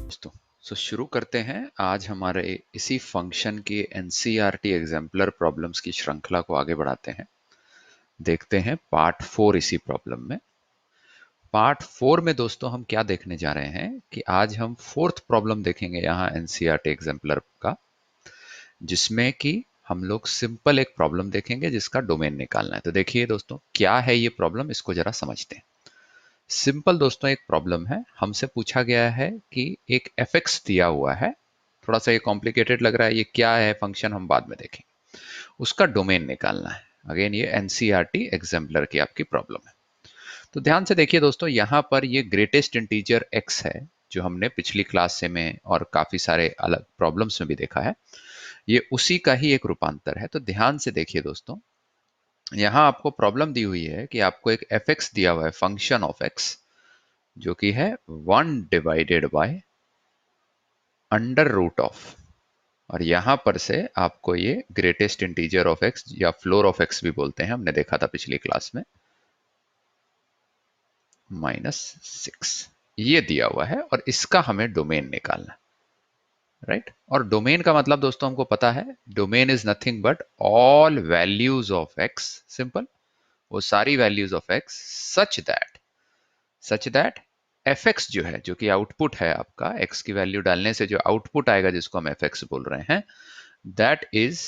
दोस्तों शुरू करते हैं। आज हमारे इसी फंक्शन के एनसीईआरटी एग्जाम्पलर प्रॉब्लम्स की श्रृंखला को आगे बढ़ाते हैं। देखते हैं पार्ट 4 इसी प्रॉब्लम में। पार्ट 4 में दोस्तों हम क्या देखने जा रहे हैं कि आज हम फोर्थ प्रॉब्लम देखेंगे यहाँ एनसीईआरटी एग्जाम्पलर का, जिसमें कि हम लोग सिंपल एक प्रॉब्लम देखेंगे जिसका डोमेन निकालना है। तो देखिए दोस्तों, क्या है ये प्रॉब्लम, इसको जरा समझते हैं। सिंपल दोस्तों एक प्रॉब्लम है, हमसे पूछा गया है कि एक fx दिया हुआ है। थोड़ा सा ये कॉम्प्लिकेटेड लग रहा है, ये क्या है फंक्शन हम बाद में देखेंगे। उसका डोमेन निकालना है। अगेन ये एनसीईआरटी एग्जाम्पलर की आपकी प्रॉब्लम है। तो ध्यान से देखिए दोस्तों, यहाँ पर ये ग्रेटेस्ट इंटीजर x है, जो हमने पिछली क्लास से में और काफी सारे अलग प्रॉब्लम्स में भी देखा है। ये उसी का ही एक रूपांतर है। तो ध्यान से देखिए दोस्तों, यहाँ आपको प्रॉब्लम दी हुई है कि आपको एक fx दिया हुआ है, फंक्शन ऑफ x, जो कि है 1 divided by under root of, और यहां पर से आपको ये ग्रेटेस्ट इंटीजर ऑफ x या फ्लोर ऑफ x भी बोलते हैं, हमने देखा था पिछली क्लास में, -6 ये दिया हुआ है और इसका हमें डोमेन निकालना, राइट। और डोमेन का मतलब दोस्तों हमको पता है, domain is nothing but all values of x, simple, वो सारी values of x such that fx जो है, जो कि आउटपुट है आपका, x की वैल्यू डालने से जो आउटपुट आएगा जिसको हम fx बोल रहे हैं, that is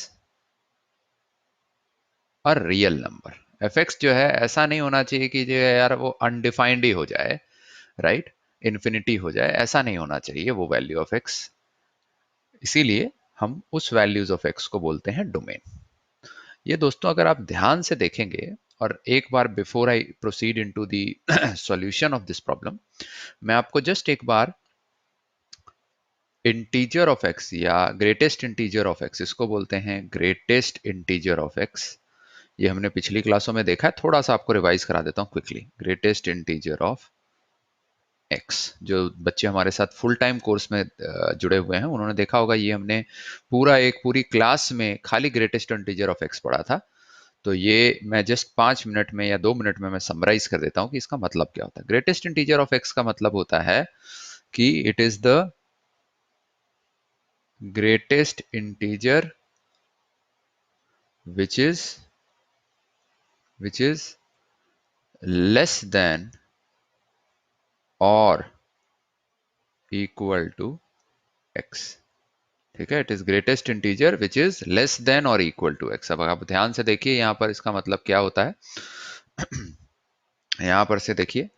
a real number. fx जो है ऐसा नहीं होना चाहिए कि जो है यार वो अनडिफाइंड ही हो जाए, राइट, इन्फिनिटी हो जाए, ऐसा नहीं होना चाहिए वो वैल्यू ऑफ x। इसीलिए हम उस वैल्यूज ऑफ x को बोलते हैं डोमेन। ये दोस्तों अगर आप ध्यान से देखेंगे, और एक बार before I proceed into the solution of this problem, मैं आपको जस्ट एक बार इंटीजर ऑफ x या ग्रेटेस्ट इंटीजर ऑफ x, इसको बोलते हैं ग्रेटेस्ट इंटीजर ऑफ x, ये हमने पिछली क्लासों में देखा है, थोड़ा सा आपको रिवाइज करा देता हूँ quickly. Greatest integer of x, जो बच्चे हमारे साथ फुल टाइम कोर्स में जुड़े हुए हैं उन्होंने देखा होगा, ये हमने पूरी क्लास में खाली ग्रेटेस्ट इंटीजर ऑफ x पढ़ा था। तो ये मैं जस्ट 5 मिनट में या 2 मिनट में मैं समराइज कर देता हूँ कि इसका मतलब क्या होता है। ग्रेटेस्ट इंटीजर ऑफ x का मतलब होता है कि it is the greatest integer which is less than or equal to x। ठीक है, it is greatest integer which is less than और इक्वल टू x। अब आप ध्यान से देखिए यहाँ पर इसका मतलब क्या होता है। यहाँ पर से देखिए,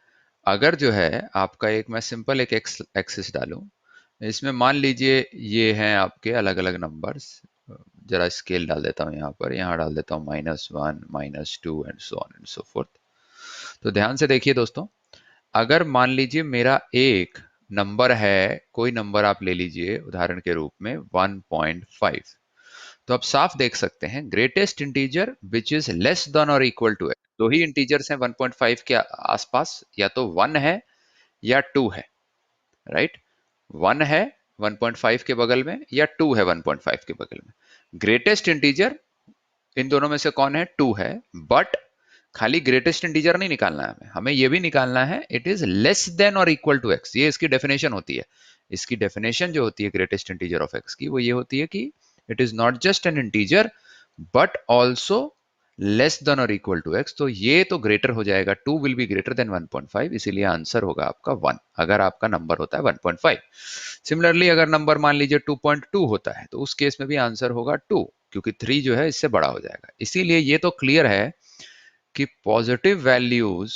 अगर जो है आपका एक, मैं सिंपल एक x एक्सिस डालूं, इसमें मान लीजिए ये हैं आपके अलग अलग नंबर्स, जरा स्केल डाल देता हूँ यहाँ पर, यहाँ डाल देता हूँ -1 -2 and so on and so fourth. तो ध्यान से देखिए दोस्तों, अगर मान लीजिए मेरा एक नंबर है, कोई नंबर आप ले लीजिए उदाहरण के रूप में 1.5, तो आप साफ देख सकते हैं greatest integer which is less than और इक्वल टू एक्स, दो ही इंटीजर्स हैं 1.5 के आसपास, या तो 1 है या 2 है, राइट। 1 है 1.5 के बगल में या 2 है 1.5 के बगल में। ग्रेटेस्ट इंटीजर इन दोनों में से कौन है? 2 है। बट खाली ग्रेटेस्ट इंटीजर नहीं निकालना है हमें, हमें ये भी निकालना है इट इज लेस देन और इक्वल टू एक्स। ये इसकी डेफिनेशन होती है। इसकी डेफिनेशन जो होती है ग्रेटेस्ट इंटीजर ऑफ एक्स की, वो ये होती है कि it is not just an integer but also less than और इक्वल टू एक्स। तो ये तो ग्रेटर हो जाएगा, 2 विल बी ग्रेटर देन 1.5, इसीलिए आंसर होगा आपका 1 अगर आपका नंबर होता है 1.5। सिमिलरली अगर नंबर मान लीजिए 2.2 होता है तो उस केस में भी आंसर होगा 2, क्योंकि 3 जो है इससे बड़ा हो जाएगा। इसीलिए ये तो क्लियर है कि पॉजिटिव वैल्यूज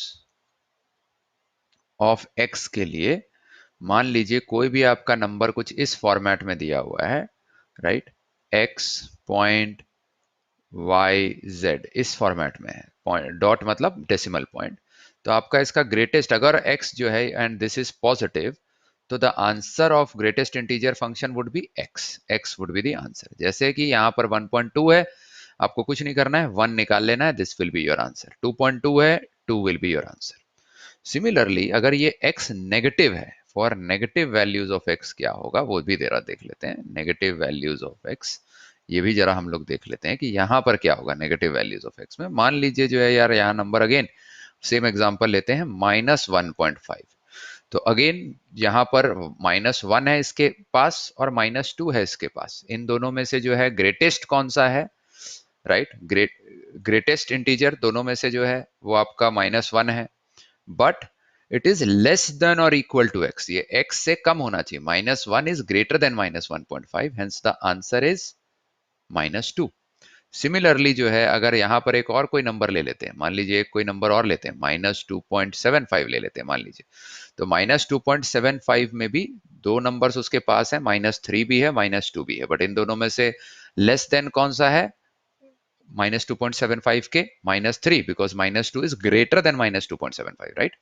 ऑफ x के लिए, मान लीजिए कोई भी आपका नंबर कुछ इस फॉर्मेट में दिया हुआ है, right, x point y z इस फॉर्मेट में है, पॉइंट डॉट मतलब डेसिमल पॉइंट, तो आपका इसका ग्रेटेस्ट अगर x जो है एंड दिस इज पॉजिटिव, तो the answer of greatest integer function would be x would be the answer. जैसे कि यहाँ पर 1.2 है, आपको कुछ नहीं करना है, 1 निकाल लेना है, this will be your answer. 2.2 है, 2 will be your answer. Similarly अगर ये x नेगेटिव है, for negative values of x क्या होगा वो भी जरा देख लेते हैं। नेगेटिव वैल्यूज ऑफ x, ये भी जरा हम लोग देख लेते हैं कि यहाँ पर क्या होगा नेगेटिव वैल्यूज ऑफ x में। मान लीजिए जो है यार यहाँ नंबर अगेन सेम एग्जांपल लेते हैं -1.5। तो अगेन यहां पर -1 है इसके पास और -2 है इसके पास। इन दोनों में से जो है ग्रेटेस्ट कौन सा है, राइट? ग्रेटेस्ट इंटीजर दोनों में से जो है वो आपका -1 है, but it is less than और इक्वल टू एक्स। ये एक्स से कम होना चाहिए। -1 is greater then -1.5, hence the answer is -2। Similarly जो है, अगर यहां पर एक और कोई नंबर ले लेते हैं, मान लीजिए एक कोई नंबर और लेते हैं, -2.75 ले लेते हैं मान लीजिए। तो -2.75 में भी दो नंबर्स उसके पास है, -3 भी है, -2 भी है, बट इन दोनों में से लेस देन कौन सा है -2.75 के? -3, because -2 is greater then -2.75, right?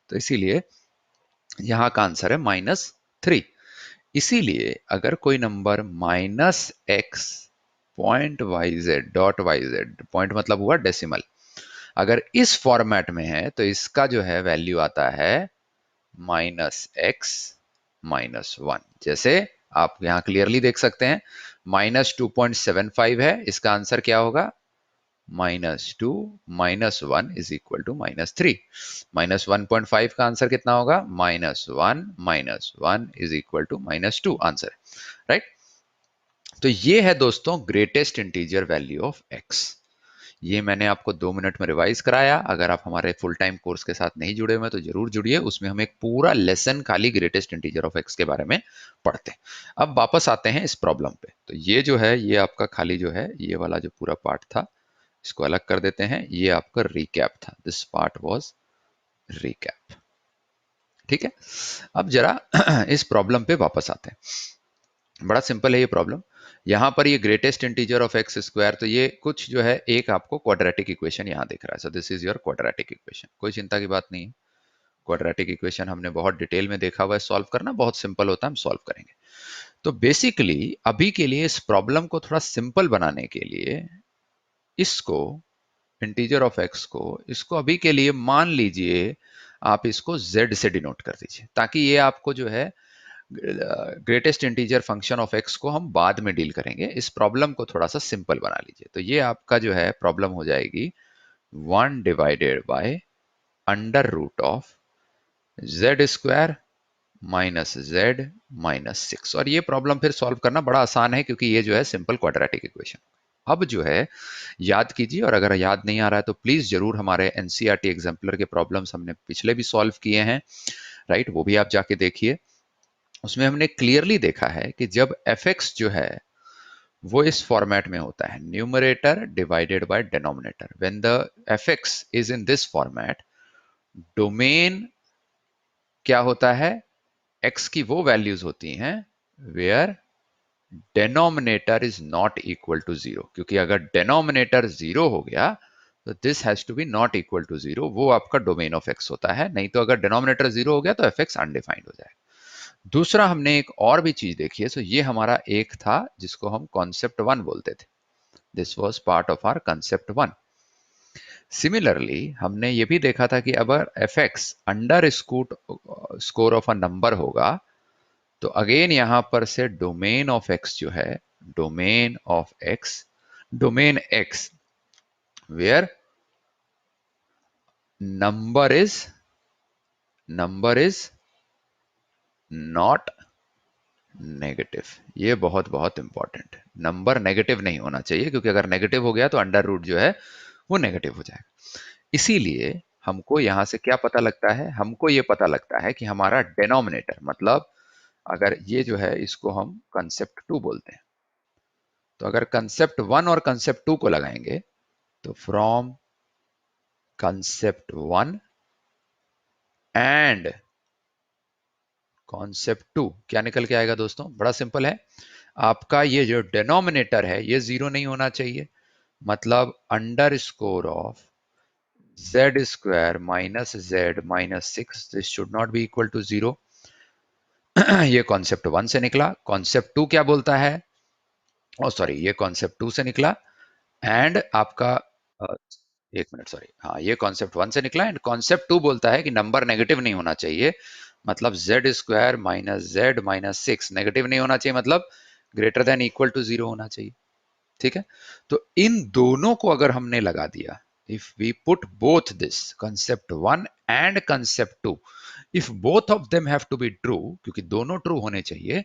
तो इसीलिए यहां का आंसर है -3। इसीलिए अगर कोई number -x point y z dot y z, point मतलब हुआ डेसिमल, अगर इस फॉर्मेट में है तो इसका जो है वैल्यू आता है -x -1। जैसे आप यहां क्लियरली देख सकते हैं, -2.75 है, इसका आंसर क्या होगा? -2 -1 इज इक्वल टू -3। -1.5 का आंसर कितना होगा? -1 -1 is equal to -2 answer, right? तो ये है दोस्तों greatest integer value of x। ये मैंने आपको 2 मिनट में रिवाइज कराया। अगर आप हमारे फुल टाइम कोर्स के साथ नहीं जुड़े हुए तो जरूर जुड़िए, उसमें हम एक पूरा लेसन खाली ग्रेटेस्ट इंटीजर ऑफ x के बारे में पढ़ते हैं। अब वापस आते हैं इस प्रॉब्लम पे। तो ये जो है, ये आपका खाली जो है, ये वाला जो पूरा पार्ट था, इसको अलग कर देते हैं। ये आपका रिकैप था, दिस पार्ट वाज रिकैप। ठीक है, अब जरा इस प्रॉब्लम पे वापस आते हैं। बड़ा सिंपल है ये प्रॉब्लम। यहां पर ये greatest integer of x square, तो ये कुछ जो है एक आपको क्वाड्रेटिक इक्वेशन यहां दिख रहा है। So this is your quadratic equation. कोई चिंता की बात नहीं है। क्वाड्रेटिक इक्वेशन हमने बहुत डिटेल में देखा हुआ है, सॉल्व करना बहुत सिंपल होता है, हम सॉल्व करेंगे। तो बेसिकली अभी के लिए इस प्रॉब्लम को थोड़ा सिंपल बनाने के लिए इसको, इंटीजर ऑफ एक्स को, इसको अभी के लिए मान लीजिए आप इसको z से डिनोट कर दीजिए, ताकि ये आपको जो है greatest integer function of x को हम बाद में डील करेंगे। इस प्रॉब्लम को थोड़ा सा सिंपल बना लीजिए। तो ये आपका जो है प्रॉब्लम हो जाएगी 1 divided by under root of z square minus z minus 6। और ये प्रॉब्लम फिर सॉल्व करना बड़ा आसान है, क्योंकि ये जो है सिंपल क्वाड्रेटिक इक्वेशन। अब जो है याद कीजिए, और अगर याद नहीं आ रहा है तो प्लीज जरूर हमारे एनसीईआरटी एग्जाम्पलर के प्रॉब्लम्स हमने पिछले भी सॉल्व किए हैं, राइट? वो भी आप जाके देखिए। उसमें हमने क्लियरली देखा है कि जब fx जो है वो इस फॉर्मेट में होता है, numerator divided by denominator, when the fx is in this format, domain क्या होता है? x की वो वैल्यूज होती हैं where denominator is not equal to zero. क्योंकि अगर डिनोमिनेटर जीरो हो गया तो this has to be not equal to zero, वो आपका डोमेन ऑफ x होता है। नहीं तो अगर डिनोमिनेटर जीरो हो गया तो fx अनडिफाइंड हो जाएगा। दूसरा हमने एक और भी चीज देखी है। सो ये हमारा एक था जिसको हम कॉन्सेप्ट 1 बोलते थे। This was part of our concept 1। Similarly हमने ये भी देखा था कि अगर fx under score of a number होगा तो अगेन यहां पर से डोमेन ऑफ x जो है, domain of x, domain x where number is not negative. ये बहुत बहुत इंपॉर्टेंट है, नंबर नेगेटिव नहीं होना चाहिए, क्योंकि अगर नेगेटिव हो गया तो अंडर रूट जो है वो नेगेटिव हो जाएगा। इसीलिए हमको यहां से क्या पता लगता है? हमको ये पता लगता है कि हमारा डिनोमिनेटर, मतलब अगर ये जो है इसको हम कंसेप्ट 2 बोलते हैं, तो अगर कंसेप्ट 1 और कंसेप्ट 2 को लगाएंगे तो फ्रॉम कंसेप्ट 1 एंड कॉन्सेप्ट 2 क्या निकल के आएगा दोस्तों? बड़ा सिंपल है। आपका ये जो डिनोमिनेटर है ये जीरो नहीं होना चाहिए, मतलब under score of z square minus z minus 6, this should not be equal to zero. ये कॉन्सेप्ट 1 से निकला। कॉन्सेप्ट 2 क्या बोलता है? ओ सॉरी, ये कॉन्सेप्ट 2 से निकला एंड आपका अ, एक मिनट, सॉरी, हाँ, ये कॉन्सेप्ट 1 से निकला एंड कॉन्सेप्ट 2 बोलता है कि नंबर नेगेटिव नहीं होना चाहिए, मतलब z square minus z minus 6 negative नहीं होना चाहिए, मतलब greater than equal to zero होना चाहिए। ठीक है, तो इन दोनों को अगर हमने लगा दिया if we put both this concept 1 and concept 2, if both of them have to be true, क्योंकि दोनों ट्रू होने चाहिए,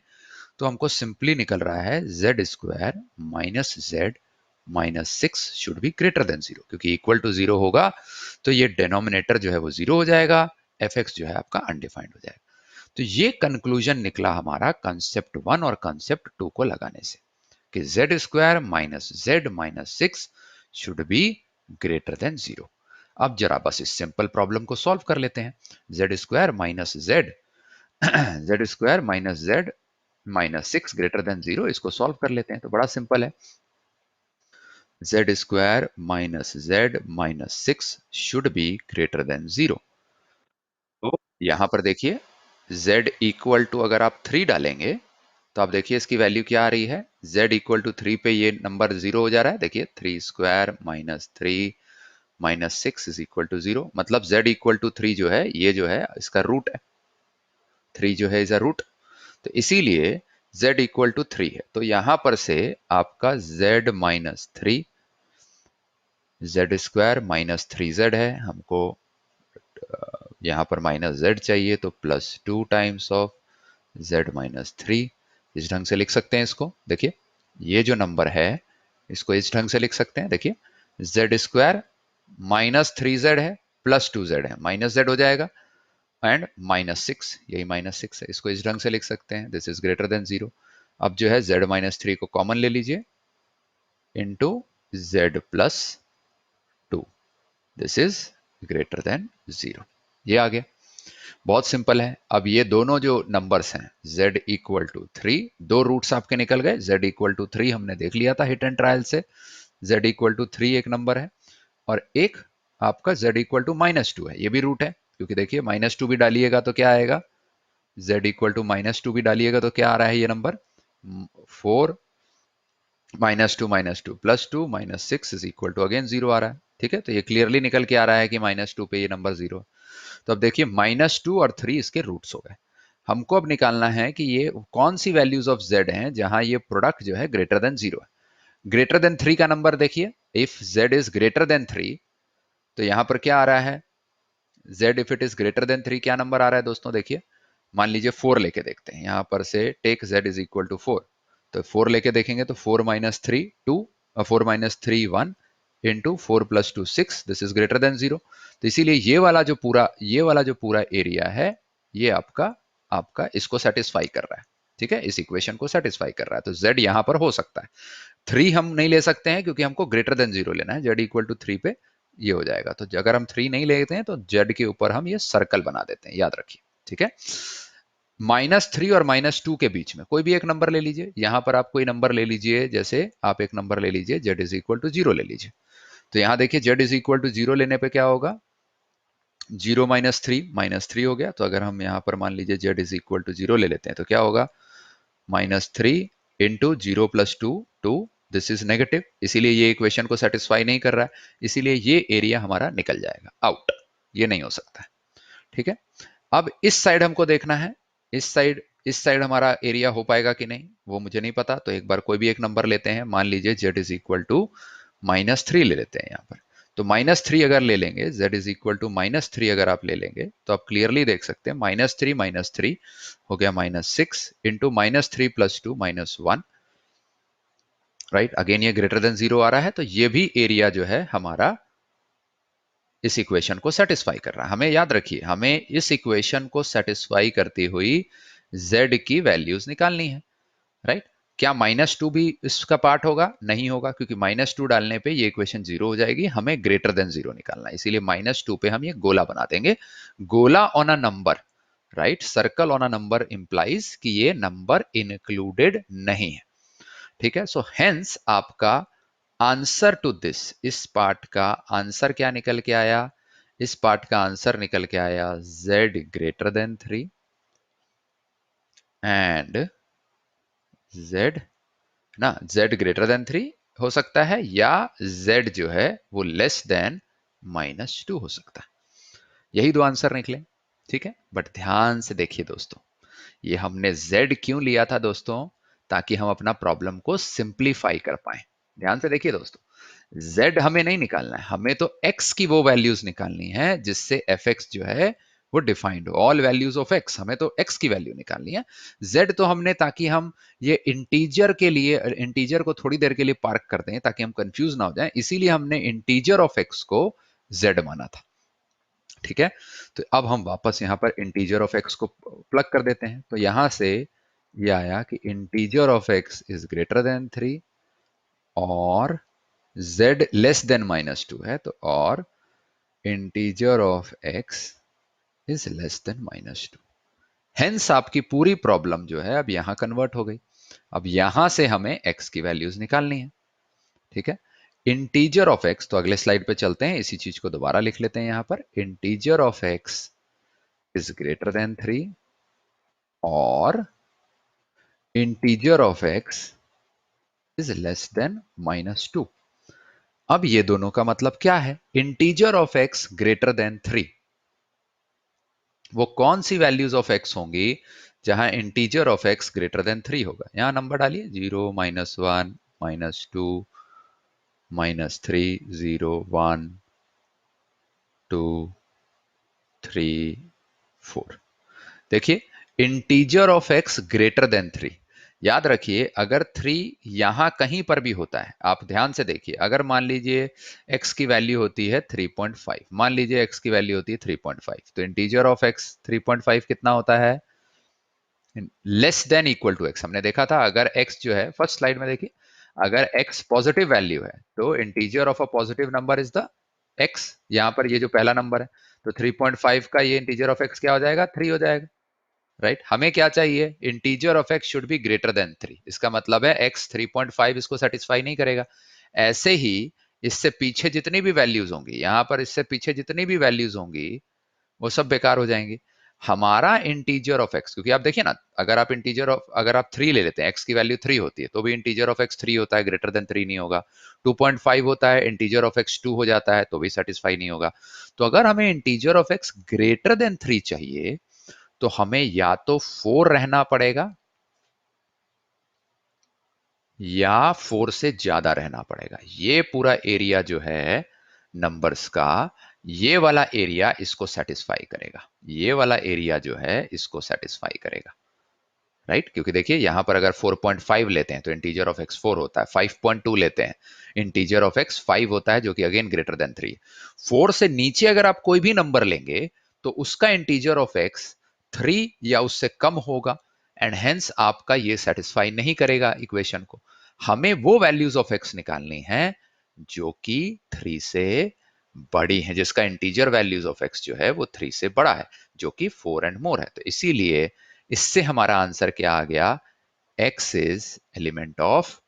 तो हमको सिंपली निकल रहा है Z square minus z minus six should be greater than zero, क्योंकि इक्वल टू जीरो होगा तो ये डिनोमिनेटर जो है वो जीरो हो जाएगा, एफ एक्स जो है आपका अनडिफाइंड हो जाएगा। तो ये कंक्लूजन निकला हमारा कंसेप्ट वन और कंसेप्ट टू को लगाने से कि Z square minus z minus six should be greater than zero. अब जरा बस इस सिंपल प्रॉब्लम को सॉल्व कर लेते हैं। Z square minus Z Z square minus z minus six greater than zero, इसको सॉल्व कर लेते हैं। तो बड़ा सिंपल है, Z square minus z minus six should be greater than zero. तो यहां पर देखिए z इक्वल टू अगर आप 3 डालेंगे तो आप देखिए इसकी वैल्यू क्या आ रही है, z इक्वल टू 3 पे ये नंबर जीरो हो जा रहा है। देखिए 3 square minus 3 minus six is equal to zero, मतलब z इक्वल टू 3 जो है ये जो है इसका रूट है, 3 जो है इज अ रूट। तो इसीलिए z इक्वल टू 3 है, तो यहां पर से आपका z minus three, Z square minus three Z है, हमको यहाँ पर माइनस जेड चाहिए, तो plus two times of Z minus three. इस ढंग से लिख सकते हैं इसको। देखिए ये जो नंबर है इसको इस ढंग से लिख सकते हैं। देखिए Z square minus three Z है प्लस टू जेड है, माइनस जेड हो जाएगा, एंड माइनस सिक्स, यही माइनस सिक्स है, इसको इस ढंग से लिख सकते हैं, this is greater than zero. अब जो है जेड माइनस थ्री को कॉमन ले लीजिए, into Z plus two, this is greater than zero. ये आ गया, बहुत सिंपल है। अब ये दोनों जो नंबर्स हैं z इक्वल टू थ्री, दो रूट्स आपके निकल गए। z इक्वल टू थ्री हमने देख लिया था हिट एंड ट्रायल से, z इक्वल टू थ्री एक नंबर है, और एक आपका z equal to minus two है, ये भी रूट है, क्योंकि देखिए माइनस टू भी डालिएगा तो क्या आएगा, z equal to minus two भी डालिएगा तो क्या आ रहा है ये number, four minus two plus two minus six is equal to again zero आ रहा है। ठीक है, तो ये क्लियरली निकल के आ रहा है कि माइनस टू पे ये नंबर जीरो। तो अब देखिए माइनस टू और थ्री इसके रूट्स हो गए। हमको अब निकालना है कि ये कौन सी वैल्यूज ऑफ z हैं जहां ये प्रोडक्ट जो है ग्रेटर देन जीरो है। ग्रेटर देन थ्री का नंबर देखिए, if z is greater then three, तो यहां पर क्या आ रहा है, z if it is greater then three क्या नंबर आ रहा है दोस्तों, देखिए मान लीजिए फोर लेके देखते हैं, यहां पर से take z is equal to four, तो फोर लेके देखेंगे तो four minus three two, four minus three one, into four plus two six, this is greater than zero. तो इसीलिए ये वाला जो पूरा एरिया है ये आपका आपका इसको सेटिस्फाई कर रहा है। ठीक है, इस इक्वेशन को सेटिस्फाई कर रहा है, तो z यहां पर हो सकता है। थ्री हम नहीं ले सकते हैं क्योंकि हमको ग्रेटर देन जीरो लेना है, जेड इक्वल टू थ्री पे ये हो जाएगा। तो अगर हम थ्री नहीं लेते हैं तो जेड के ऊपर हम ये सर्कल बना देते हैं, याद रखिए। ठीक है, माइनस थ्री और माइनस टू के बीच में कोई भी एक नंबर ले लीजिए, यहां पर आप कोई नंबर ले लीजिए, जैसे आप एक नंबर ले लीजिए z is equal to zero ले लीजिए। तो यहां देखिए z is equal to zero लेने पे क्या होगा, जीरो माइनस थ्री हो गया। तो अगर हम यहाँ पर मान लीजिए z is equal to zero ले लेते हैं तो क्या होगा, minus three into zero plus two, two, this is negative, इसीलिए ये इक्वेशन को सेटिस्फाई नहीं कर रहा है, इसीलिए ये एरिया हमारा निकल जाएगा आउट, ये नहीं हो सकता है। ठीक है, अब इस साइड हमको देखना है, इस साइड हमारा एरिया हो पाएगा कि नहीं वो मुझे नहीं पता, तो एक बार कोई भी एक नंबर लेते हैं, मान लीजिए z is equal to minus three ले लेते हैं यहाँ पर। तो माइनस थ्री अगर ले लेंगे, z is equal to minus three अगर आप ले लेंगे तो आप क्लियरली देख सकते हैं माइनस थ्री हो गया minus six, into minus three plus two minus one, right, again ये ग्रेटर देन जीरो आ रहा है, तो ये भी एरिया जो है हमारा इस इक्वेशन को सेटिस्फाई कर रहा है। हमें याद रखिए, हमें इस इक्वेशन को सेटिस्फाई करती हुई z की वैल्यूज निकालनी है, राइट। क्या माइनस टू भी इसका पार्ट होगा, नहीं होगा, क्योंकि माइनस टू डालने पे ये इक्वेशन जीरो हो जाएगी, हमें ग्रेटर देन जीरो निकालना है, इसीलिए माइनस टू पे हम ये गोला बना देंगे। गोला on a number, right, circle on a number implies कि ये नंबर इंक्लूडेड नहीं है। ठीक है, सो हेंस आपका आंसर टू दिस, इस पार्ट का आंसर क्या निकल के आया, इस पार्ट का आंसर निकल के आया z greater than three and z, ना z ग्रेटर देन थ्री हो सकता है, या z जो है वो लेस देन माइनस टू हो सकता है। यही दो आंसर निकले। ठीक है, बट ध्यान से देखिए दोस्तों, ये हमने z क्यों लिया था दोस्तों, ताकि हम अपना प्रॉब्लम को सिंप्लीफाई कर पाए। ध्यान से देखिए दोस्तों, z हमें नहीं निकालना है, हमें तो x की वो वैल्यूज निकालनी है जिससे fx जो है वो डिफाइंड हो। ऑल वैल्यूज ऑफ x, हमें तो x की वैल्यू निकालनी है। z तो हमने ताकि हम ये इंटीजर के लिए, इंटीजर को थोड़ी देर के लिए पार्क कर दें ताकि हम कंफ्यूज ना हो जाएं, इसीलिए हमने इंटीजर ऑफ x को z माना था। ठीक है, तो अब हम वापस यहां पर इंटीजर ऑफ x को प्लग कर देते हैं। तो यहां से ये आया कि integer of x is greater then 3 और z लेस देन -2 है, तो और integer of x is less than -2। Hence आपकी पूरी प्रॉब्लम जो है अब यहां कन्वर्ट हो गई। अब यहां से हमें x की वैल्यूज निकालनी है। ठीक है, इंटीजर ऑफ x, तो अगले स्लाइड पे चलते हैं, इसी चीज को दोबारा लिख लेते हैं यहां पर। Integer of x is greater then 3 और integer of x is less than -2। अब ये दोनों का मतलब क्या है? Integer of x greater than 3, वो कौन सी वैल्यूज ऑफ x होंगी जहां integer of x greater than 3 होगा? यहां नंबर डालिए, 0, -1, -2, -3, 0, 1, 2, 3, 4। देखिए, integer of x greater than 3, याद रखिए अगर 3 यहां कहीं पर भी होता है, आप ध्यान से देखिए, अगर मान लीजिए x की वैल्यू होती है 3.5, मान लीजिए x की वैल्यू होती है 3.5, तो इंटीजर ऑफ x 3.5 कितना होता है? Less than equal to x। हमने देखा था अगर x जो है, फर्स्ट स्लाइड में देखिए, अगर x पॉजिटिव वैल्यू है तो integer of a positive number is the x। यहां पर ये जो पहला नंबर है, तो 3.5 का ये इंटीजर ऑफ x क्या हो जाएगा? 3 हो जाएगा। राइट, हमें क्या चाहिए? Integer of x should be greater than 3। इसका मतलब है x 3.5 इसको सेटिस्फाई नहीं करेगा। ऐसे ही इससे पीछे जितनी भी वैल्यूज होंगी, यहां पर इससे पीछे जितनी भी वैल्यूज होंगी वो सब बेकार हो जाएंगी। हमारा इंटीजर ऑफ x, क्योंकि आप देखिए ना, अगर आप इंटीजर ऑफ, अगर आप 3 ले लेते हैं, x की वैल्यू 3 होती है तो भी इंटीजर ऑफ x 3 होता है, ग्रेटर देन 3 नहीं होगा। 2.5 होता है, इंटीजर ऑफ x 2 हो जाता है तो भी सेटिस्फाई नहीं होगा। तो अगर हमें integer of x greater than 3 चाहिए तो हमें या तो 4 रहना पड़ेगा या 4 से ज्यादा रहना पड़ेगा। ये पूरा एरिया जो है नंबर्स का, ये वाला एरिया इसको सेटिस्फाई करेगा, ये वाला एरिया जो है इसको सेटिस्फाई करेगा। राइट, क्योंकि देखिए यहां पर अगर 4.5 लेते हैं तो इंटीजर ऑफ x 4 होता है, 5.2 लेते हैं इंटीजर ऑफ x 5 होता है, जो कि अगेन ग्रेटर देन 3। 4 से नीचे अगर आप कोई भी नंबर लेंगे तो उसका इंटीजर ऑफ x 3 या उससे कम होगा, एंड हेंस आपका ये सेटिस्फाई नहीं करेगा इक्वेशन को। हमें वो वैल्यूज ऑफ x निकालनी है जो कि 3 से बड़ी है, जिसका इंटीजर वैल्यूज ऑफ x जो है वो 3 से बड़ा है, जो कि 4 एंड मोर है। तो इसीलिए इससे हमारा आंसर क्या आ गया? x इज एलिमेंट ऑफ,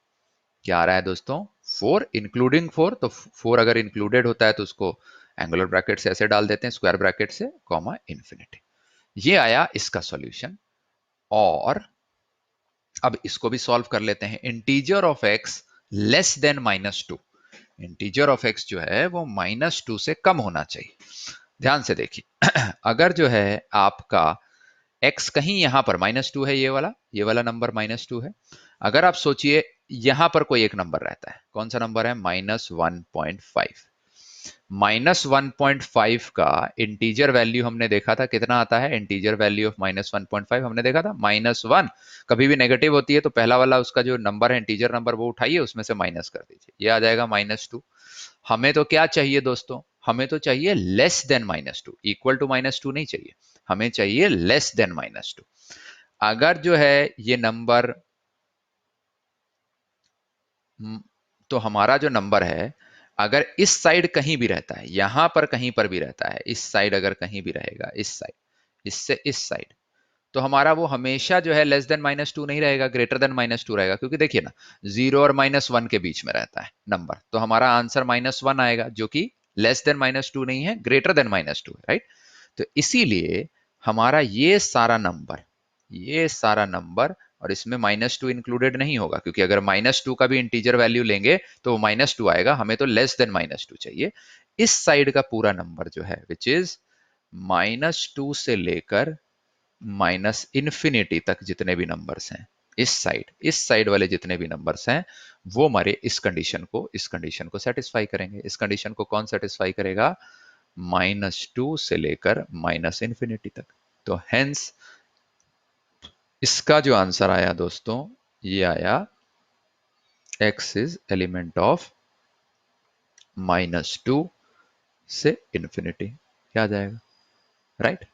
क्या आ रहा है दोस्तों? 4 इंक्लूडिंग 4। तो 4 अगर इंक्लूडेड होता है तो उसको एंगुलर ब्रैकेट से ऐसे डाल देते हैं, स्क्वायर ब्रैकेट से, कॉमा इंफिनिटी। ये आया इसका सॉल्यूशन। और अब इसको भी सॉल्व कर लेते हैं। Integer of x less than -2, integer of x जो है वो -2 से कम होना चाहिए। ध्यान से देखिए अगर जो है आपका x कहीं यहां पर -2 है, ये वाला नंबर -2 है। अगर आप सोचिए यहां पर कोई एक नंबर रहता है, कौन सा नंबर है? -1.5। -1.5 का इंटीजर वैल्यू हमने देखा था कितना आता है? इंटीजर वैल्यू ऑफ -1.5 हमने देखा था -1। कभी भी नेगेटिव होती है तो पहला वाला उसका जो नंबर है, इंटीजर नंबर, वो उठाइए, उसमें से माइनस कर दीजिए, ये आ जाएगा -2। हमें तो क्या चाहिए दोस्तों? हमें तो चाहिए लेस देन -2, इक्वल टू -2 नहीं चाहिए, हमें चाहिए लेस देन -2। अगर जो है ये नंबर, तो हमारा जो नंबर है अगर इस साइड कहीं भी रहता है, यहां पर कहीं पर भी रहता है, इस साइड अगर कहीं भी रहेगा, इस साइड, इससे इस साइड, तो हमारा वो हमेशा जो है लेस देन -2 नहीं रहेगा, ग्रेटर देन -2 रहेगा। क्योंकि देखिए ना, 0 और -1 के बीच में रहता है नंबर, तो हमारा आंसर -1 आएगा, जो कि लेस देन -2 नहीं है, ग्रेटर देन -2 है। राइट, तो इसीलिए हमारा ये सारा नंबर और इसमें -2 इंक्लूडेड नहीं होगा, क्योंकि अगर -2 का भी इंटीजर वैल्यू लेंगे तो वो -2 आएगा। हमें तो लेस देन -2 चाहिए। इस साइड का पूरा नंबर जो है विच इज -2 से लेकर माइनस इन्फिनिटी तक जितने भी नंबर्स हैं, इस साइड वाले जितने भी नंबर्स हैं वो हमारे इस कंडीशन को सेटिस्फाई करेंगे। इस कंडीशन को कौन सेटिस्फाई करेगा? -2 से लेकर -इन्फिनिटी तक। तो हेंस इसका जो आंसर आया दोस्तों, ये आया x इज एलिमेंट ऑफ -2 से इन्फिनिटी। क्या आ जाएगा? राइट।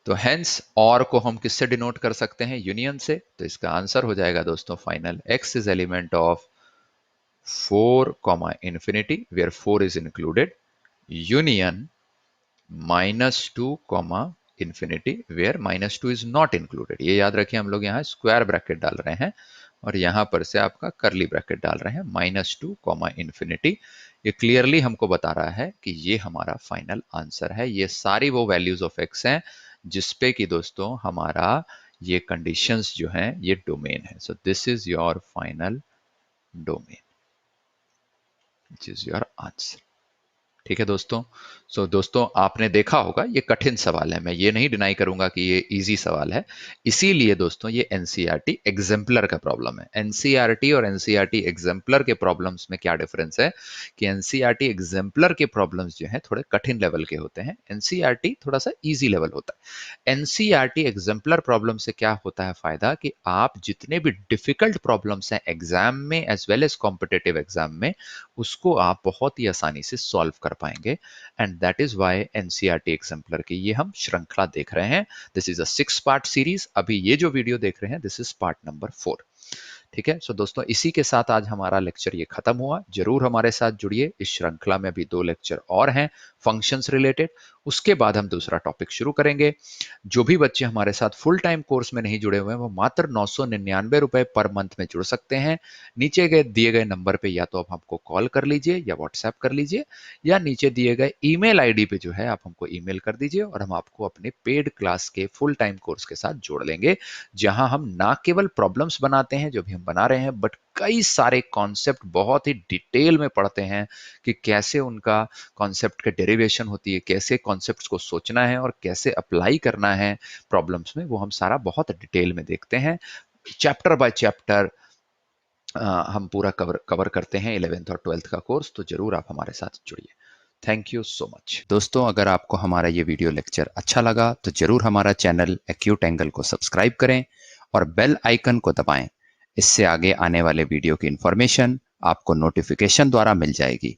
तो हेंस और को हम किससे डिनोट कर सकते हैं? यूनियन से। तो इसका आंसर हो जाएगा दोस्तों final, x is element of 4 comma infinity where 4 is included, union -2 comma infinity where -2 is not included. ये याद रखिए, हम लोग यहाँ स्क्वायर ब्रैकेट डाल रहे हैं और यहां पर से आपका कर्ली ब्रैकेट डाल रहे हैं, -2 कॉमा इन्फिनिटी। ये क्लियरली हमको बता रहा है कि ये हमारा फाइनल आंसर है। ये सारी वो वैल्यूज ऑफ एक्स हैं जिसपे कि दोस्तों हमारा ये कंडीशंस जो हैं ये डोमेन है। So this is your final domain, which is your answer. ठीक है दोस्तों। दोस्तों आपने देखा होगा ये कठिन सवाल है, मैं ये नहीं डिनाई करूंगा कि ये इजी सवाल है। इसीलिए दोस्तों ये एनसीईआरटी एग्जाम्पलर का प्रॉब्लम है। एनसीईआरटी और एनसीईआरटी एग्जाम्पलर के प्रॉब्लम्स में क्या डिफरेंस है कि एनसीईआरटी एग्जाम्पलर के प्रॉब्लम्स जो है थोड़े कठिन लेवल के होते हैं, एनसीईआरटी थोड़ा सा इजी लेवल होता है। एनसीईआरटी एग्जाम्पलर प्रॉब्लम से क्या होता है फायदा कि आप जितने भी डिफिकल्ट प्रॉब्लम्स हैं एग्जाम में as well as competitive exam में, उसको आप बहुत ही आसानी से सॉल्व कर पाएंगे। And that is why NCERT exemplar की ये हम श्रृंखला देख रहे हैं। This is a 6 part series. अभी ये जो वीडियो देख रहे हैं दिस इज पार्ट नंबर 4। ठीक है। दोस्तों इसी के साथ आज हमारा लेक्चर ये खत्म हुआ। जरूर हमारे साथ जुड़िए, इस श्रृंखला में भी 2 लेक्चर और हैं फंक्शंस रिलेटेड। उसके बाद हम दूसरा टॉपिक शुरू करेंगे। जो भी बच्चे हमारे साथ फुल टाइम कोर्स में नहीं जुड़े हुए हैं वो मात्र 999 रुपए पर मंथ में जुड़ सकते हैं। नीचे दिए गए नंबर पे या तो आप हमको कॉल कर लीजिए या व्हाट्सएप कर लीजिए, या नीचे दिए गए ईमेल आईडी पे जो है आप हमको ईमेल कर दीजिए और हम आपको अपने पेड क्लास के फुल टाइम कोर्स के साथ जोड़ लेंगे, जहां हम ना केवल प्रॉब्लम्स बनाते हैं जो भी हम बना रहे हैं, बट कई सारे कॉन्सेप्ट बहुत ही डिटेल में पढ़ते हैं कि कैसे उनका कॉन्सेप्ट के डेरिवेशन होती है, कैसे कॉन्सेप्ट्स को सोचना है और कैसे अप्लाई करना है प्रॉब्लम्स में, वो हम सारा बहुत डिटेल में देखते हैं। चैप्टर बाय चैप्टर हम पूरा कवर करते हैं 11th और 12th का कोर्स। तो जरूर आप हमारे साथ जुड़िए। Thank you so much. दोस्तों अगर आपको हमारा ये वीडियो लेक्चर अच्छा लगा तो जरूर हमारा चैनल एक्यूट एंगल को सब्सक्राइब करें और बेल आइकन को दबाएं। इससे आगे आने वाले वीडियो की इंफॉर्मेशन आपको नोटिफिकेशन द्वारा मिल जाएगी।